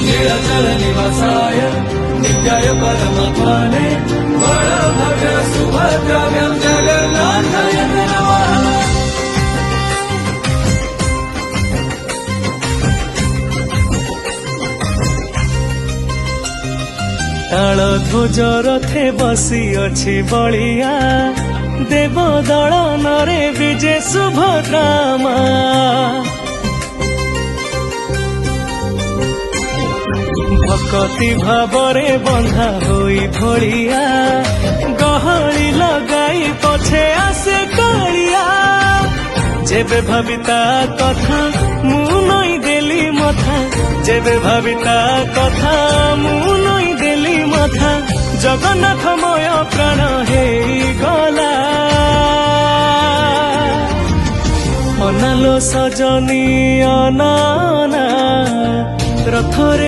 नीलाचल निवासाय नित्याय परमात्मने बलभद्र सुभद्राभ्यां जगन्नाथाय नमः। ताल ध्वज रथे बसी अछि बलिया देव दलन रे विजय सुभद्रामा। भक्ति भावरे बंधा होई भलिया गहली लगाई पछे आसे कालिया। जेबे भाविता कथा मु नई देली मथा जेबे भाविता कथा मु नई देली मथा जगन्नाथमय प्राण हे गला। अनालो सजनी अनाना रथरे